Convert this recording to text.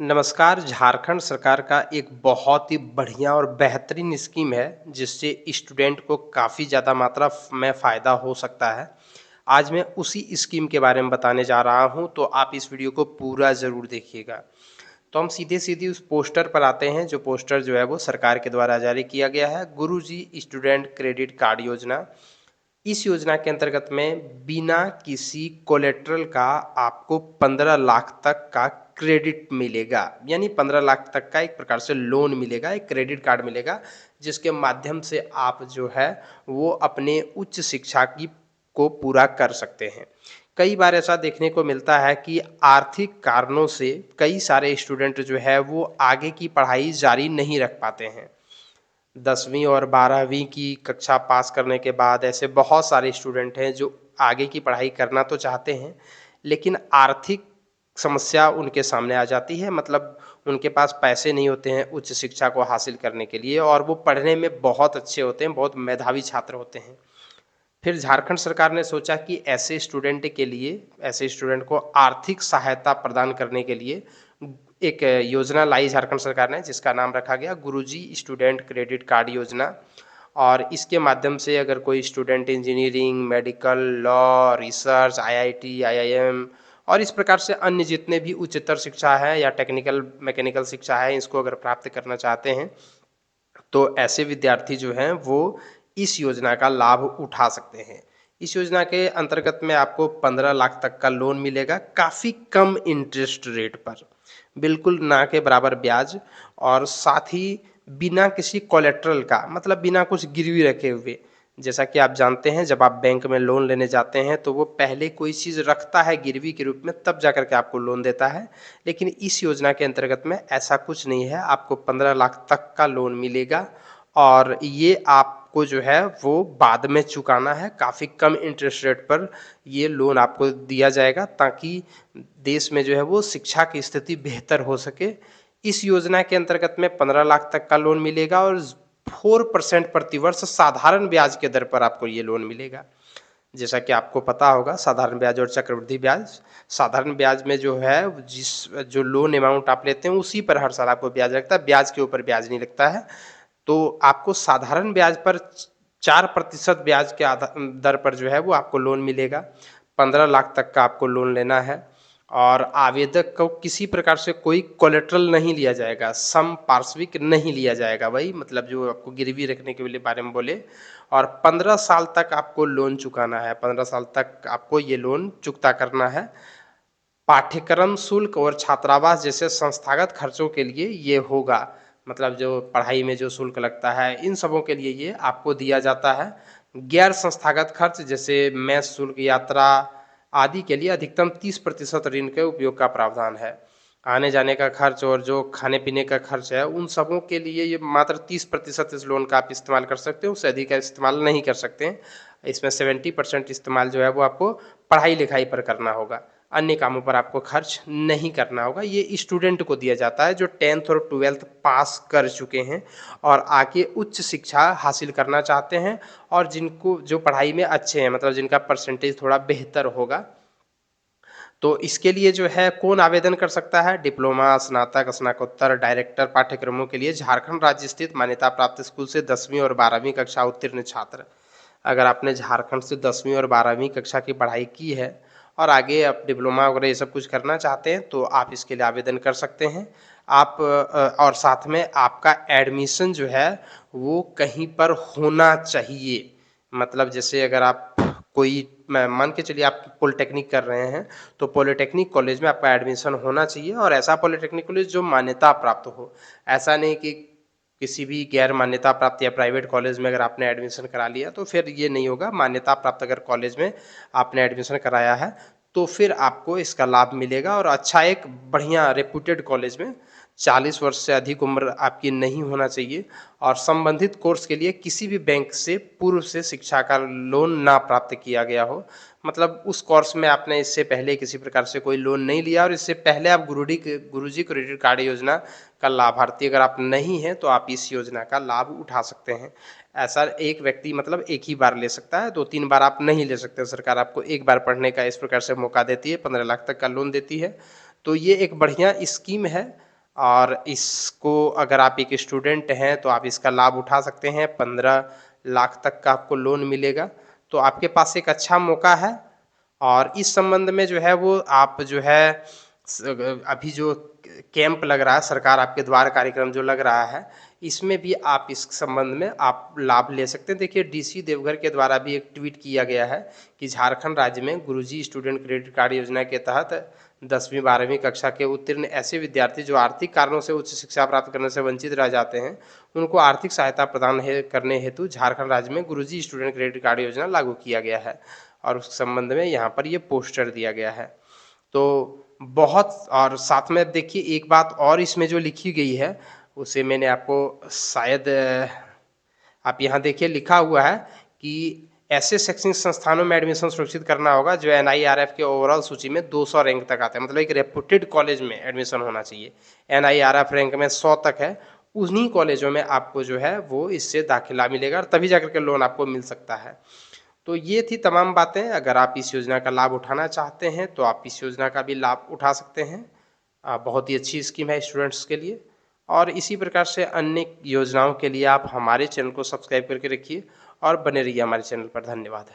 नमस्कार। झारखंड सरकार का एक बहुत ही बढ़िया और बेहतरीन स्कीम है जिससे स्टूडेंट को काफ़ी ज़्यादा मात्रा में फ़ायदा हो सकता है। आज मैं उसी स्कीम के बारे में बताने जा रहा हूँ, तो आप इस वीडियो को पूरा ज़रूर देखिएगा। तो हम सीधे-सीधे उस पोस्टर पर आते हैं, जो पोस्टर जो है वो सरकार के द्वारा जारी किया गया है, गुरुजी स्टूडेंट क्रेडिट कार्ड योजना। इस योजना के अंतर्गत में बिना किसी कोलेटरल का आपको 15 लाख तक का क्रेडिट मिलेगा, यानी 15 लाख तक का एक प्रकार से लोन मिलेगा, एक क्रेडिट कार्ड मिलेगा, जिसके माध्यम से आप जो है वो अपने उच्च शिक्षा की को पूरा कर सकते हैं। कई बार ऐसा देखने को मिलता है कि आर्थिक कारणों से कई सारे स्टूडेंट जो है वो आगे की पढ़ाई जारी नहीं रख पाते हैं। 10वीं और 12वीं की कक्षा पास करने के बाद ऐसे बहुत सारे स्टूडेंट हैं जो आगे की पढ़ाई करना तो चाहते हैं, लेकिन आर्थिक समस्या उनके सामने आ जाती है। मतलब उनके पास पैसे नहीं होते हैं उच्च शिक्षा को हासिल करने के लिए, और वो पढ़ने में बहुत अच्छे होते हैं, बहुत मेधावी छात्र होते हैं। फिर झारखंड सरकार ने सोचा कि ऐसे स्टूडेंट के लिए, ऐसे स्टूडेंट को आर्थिक सहायता प्रदान करने के लिए एक योजना लाई झारखंड सरकार ने, जिसका नाम रखा गया गुरुजी स्टूडेंट क्रेडिट कार्ड योजना। और इसके माध्यम से अगर कोई student engineering, medical, law, research, IIT, IIM और इस प्रकार से अन्य जितने भी उच्चतर शिक्षा है या टेक्निकल मैकेनिकल शिक्षा है, इसको अगर प्राप्त करना चाहते हैं, तो ऐसे विद्यार्थी जो हैं वो इस योजना का लाभ उठा सकते हैं। इस योजना के अंतर्गत में आपको 15 लाख तक का लोन मिलेगा, काफ़ी कम इंटरेस्ट रेट पर, बिल्कुल ना के बराबर ब्याज, और साथ ही बिना किसी कोलेटरल का, मतलब बिना कुछ गिरवी रखे हुए। जैसा कि आप जानते हैं, जब आप बैंक में लोन लेने जाते हैं तो वो पहले कोई चीज़ रखता है गिरवी के रूप में, तब जा कर के आपको लोन देता है। लेकिन इस योजना के अंतर्गत में ऐसा कुछ नहीं है, आपको 15 लाख तक का लोन मिलेगा, और ये आपको जो है वो बाद में चुकाना है। काफ़ी कम इंटरेस्ट रेट पर ये लोन आपको दिया जाएगा, ताकि देश में जो है वो शिक्षा की स्थिति बेहतर हो सके। इस योजना के अंतर्गत में 15 लाख तक का लोन मिलेगा, और 4% प्रतिवर्ष साधारण ब्याज के दर पर आपको ये लोन मिलेगा। जैसा कि आपको पता होगा, साधारण ब्याज और चक्रवृद्धि ब्याज। साधारण ब्याज में जो है जो लोन अमाउंट आप लेते हैं उसी पर हर साल आपको ब्याज लगता है, ब्याज के ऊपर ब्याज नहीं लगता है। तो आपको साधारण ब्याज पर 4% ब्याज के दर पर जो है वो आपको लोन मिलेगा। 15 लाख तक का आपको लोन लेना है, और आवेदक को किसी प्रकार से कोई कोलेटरल नहीं लिया जाएगा, संपार्श्विक नहीं लिया जाएगा, वही मतलब जो आपको गिरवी रखने के लिए बारे में बोले। और 15 साल तक आपको लोन चुकाना है, 15 साल तक आपको ये लोन चुकता करना है। पाठ्यक्रम शुल्क और छात्रावास जैसे संस्थागत खर्चों के लिए ये होगा, मतलब जो पढ़ाई में जो शुल्क लगता है, इन सबों के लिए ये आपको दिया जाता है। गैर संस्थागत खर्च जैसे मेस शुल्क, यात्रा आदि के लिए अधिकतम 30% ऋण के उपयोग का प्रावधान है। आने जाने का खर्च और जो खाने पीने का खर्च है, उन सबों के लिए ये मात्र 30% इस लोन का आप इस्तेमाल कर सकते हो, उससे अधिक का इस्तेमाल नहीं कर सकते हैं। इसमें 70% इस्तेमाल जो है वो आपको पढ़ाई लिखाई पर करना होगा, अन्य कामों पर आपको खर्च नहीं करना होगा। ये स्टूडेंट को दिया जाता है जो 10th और 12th पास कर चुके हैं और आगे उच्च शिक्षा हासिल करना चाहते हैं, और जिनको जो पढ़ाई में अच्छे हैं, मतलब जिनका परसेंटेज थोड़ा बेहतर होगा। तो इसके लिए जो है कौन आवेदन कर सकता है? डिप्लोमा, स्नातक, स्नातकोत्तर, डायरेक्टर पाठ्यक्रमों के लिए झारखंड राज्य स्थित मान्यता प्राप्त स्कूल से 10वीं और 12वीं कक्षा उत्तीर्ण छात्र। अगर आपने झारखंड से 10वीं और 12वीं कक्षा की पढ़ाई की है और आगे आप डिप्लोमा वगैरह ये सब कुछ करना चाहते हैं, तो आप इसके लिए आवेदन कर सकते हैं। आप और साथ में आपका एडमिशन जो है वो कहीं पर होना चाहिए। मतलब जैसे अगर आप कोई मान के चलिए आप पॉलिटेक्निक कर रहे हैं, तो पॉलिटेक्निक कॉलेज में आपका एडमिशन होना चाहिए, और ऐसा पॉलिटेक्निक कॉलेज जो मान्यता प्राप्त हो। ऐसा नहीं कि किसी भी गैर मान्यता प्राप्त या प्राइवेट कॉलेज में अगर आपने एडमिशन करा लिया तो फिर ये नहीं होगा। मान्यता प्राप्त अगर कॉलेज में आपने एडमिशन कराया है तो फिर आपको इसका लाभ मिलेगा, और अच्छा एक बढ़िया रेप्यूटेड कॉलेज में। 40 वर्ष से अधिक उम्र आपकी नहीं होना चाहिए, और संबंधित कोर्स के लिए किसी भी बैंक से पूर्व से शिक्षा का लोन ना प्राप्त किया गया हो। मतलब उस कोर्स में आपने इससे पहले किसी प्रकार से कोई लोन नहीं लिया, और इससे पहले आप गुरुजी क्रेडिट कार्ड योजना का लाभार्थी अगर आप नहीं हैं, तो आप इस योजना का लाभ उठा सकते हैं। ऐसा एक व्यक्ति मतलब एक ही बार ले सकता है, 2-3 बार आप नहीं ले सकते। सरकार आपको एक बार पढ़ने का इस प्रकार से मौका देती है, 15 लाख तक का लोन देती है। तो ये एक बढ़िया स्कीम है, और इसको अगर आप एक स्टूडेंट हैं तो आप इसका लाभ उठा सकते हैं। 15 लाख तक का आपको लोन मिलेगा, तो आपके पास एक अच्छा मौका है। और इस संबंध में जो है वो आप जो है अभी जो कैंप लग रहा है, सरकार आपके द्वार कार्यक्रम जो लग रहा है, इसमें भी आप इस संबंध में आप लाभ ले सकते हैं। देखिए, डीसी देवघर के द्वारा भी एक ट्वीट किया गया है कि झारखंड राज्य में गुरुजी स्टूडेंट क्रेडिट कार्ड योजना के तहत 10वीं 12वीं कक्षा के उत्तीर्ण ऐसे विद्यार्थी जो आर्थिक कारणों से उच्च शिक्षा प्राप्त करने से वंचित रह जाते हैं, उनको आर्थिक सहायता प्रदान करने हेतु झारखंड राज्य में गुरुजी स्टूडेंट क्रेडिट कार्ड योजना लागू किया गया है। और उस संबंध में यहाँ पर ये पोस्टर दिया गया है। तो बहुत, और साथ में देखिए एक बात और इसमें जो लिखी गई है, उसे मैंने आपको शायद आप यहाँ देखिए लिखा हुआ है कि ऐसे शैक्षणिक संस्थानों में एडमिशन सुनिश्चित करना होगा जो एनआईआरएफ के ओवरऑल सूची में 200 रैंक तक आते हैं। मतलब एक रेपुटेड कॉलेज में एडमिशन होना चाहिए। एनआईआरएफ रैंक में 100 तक है, उन्हीं कॉलेजों में आपको जो है वो इससे दाखिला मिलेगा और तभी जाकर के लोन आपको मिल सकता है। तो ये थी तमाम बातें। अगर आप इस योजना का लाभ उठाना चाहते हैं तो आप इस योजना का भी लाभ उठा सकते हैं। बहुत ही अच्छी स्कीम है स्टूडेंट्स के लिए। और इसी प्रकार से अन्य योजनाओं के लिए आप हमारे चैनल को सब्सक्राइब करके रखिए और बने रहिए हमारे चैनल पर। धन्यवाद।